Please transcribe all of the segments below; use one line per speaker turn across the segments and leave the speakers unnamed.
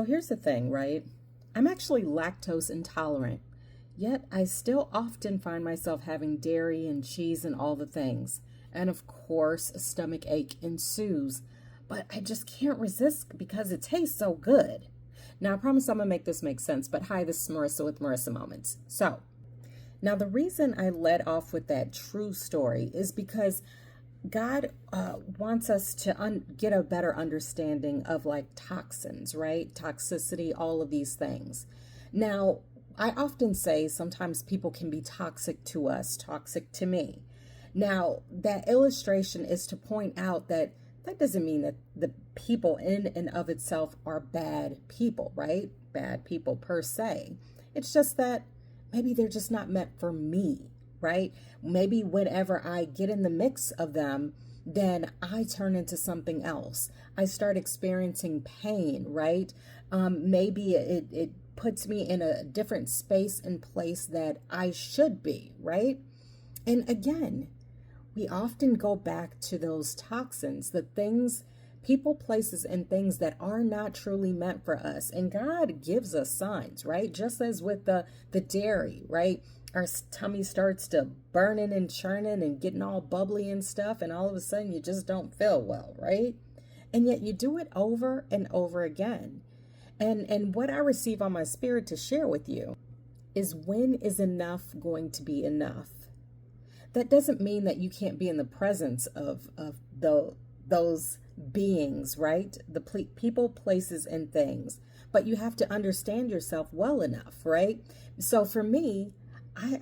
So here's the thing, right? I'm actually lactose intolerant, yet I still often find myself having dairy and cheese and all the things. And of course, a stomach ache ensues, but I just can't resist because it tastes so good. Now, I promise I'm gonna make this make sense, but hi, this is Marissa with Marissa Moments. Now the reason I led off with that true story is because God wants us to get a better understanding of like toxins, right? Toxicity, all of these things. Now, I often say sometimes people can be toxic to us, toxic to me. Now, that illustration is to point out that that doesn't mean that the people in and of itself are bad people, right? Bad people per se. It's just that maybe they're just not meant for me, right? Maybe whenever I get in the mix of them, then I turn into something else. I start experiencing pain, right? Maybe it puts me in a different space and place that I should be, right? And again, we often go back to those toxins, the things, people, places, and things that are not truly meant for us. And God gives us signs, right? Just as with the dairy, right? Our tummy starts to burning and churning and getting all bubbly and stuff, and all of a sudden you just don't feel well, right? And yet you do it over and over again. And what I receive on my spirit to share with you is, when is enough going to be enough? That doesn't mean that you can't be in the presence of those beings, right? The people, places, and things. But you have to understand yourself well enough, right? So for me,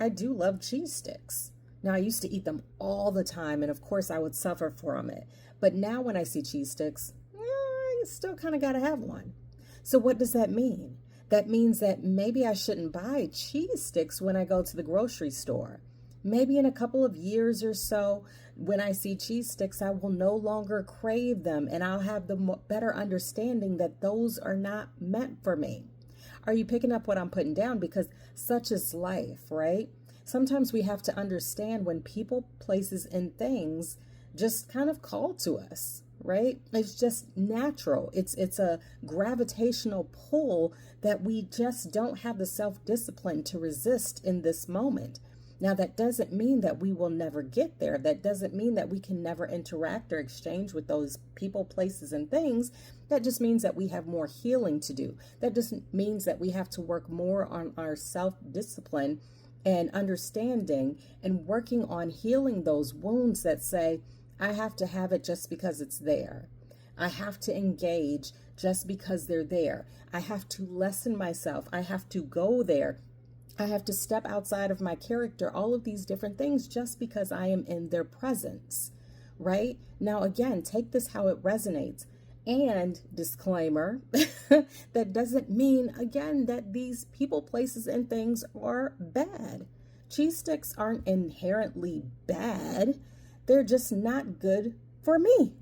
I do love cheese sticks. Now, I used to eat them all the time, and of course I would suffer from it. But now when I see cheese sticks, I still kind of got to have one. So what does that mean? That means that maybe I shouldn't buy cheese sticks when I go to the grocery store. Maybe in a couple of years or so, when I see cheese sticks, I will no longer crave them, and I'll have the better understanding that those are not meant for me. Are you picking up what I'm putting down? Because such is life, right? Sometimes we have to understand when people, places, and things just kind of call to us, right? It's just natural. It's a gravitational pull that we just don't have the self-discipline to resist in this moment. Now, that doesn't mean that we will never get there. That doesn't mean that we can never interact or exchange with those people, places, and things. That just means that we have more healing to do. That just means that we have to work more on our self-discipline and understanding and working on healing those wounds that say, I have to have it just because it's there. I have to engage just because they're there. I have to lessen myself. I have to go there. I have to step outside of my character, all of these different things just because I am in their presence, right? Now, again, take this how it resonates. And disclaimer, that doesn't mean, again, that these people, places, and things are bad. Cheese sticks aren't inherently bad. They're just not good for me.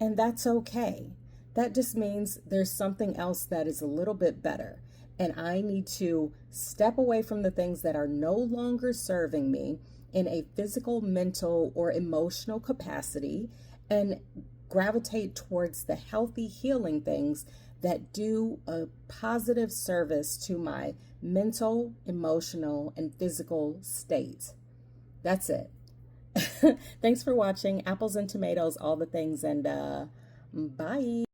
And that's okay. That just means there's something else that is a little bit better. And I need to step away from the things that are no longer serving me in a physical, mental, or emotional capacity, and gravitate towards the healthy, healing things that do a positive service to my mental, emotional, and physical state. That's it. Thanks for watching. Apples and tomatoes, all the things, and bye.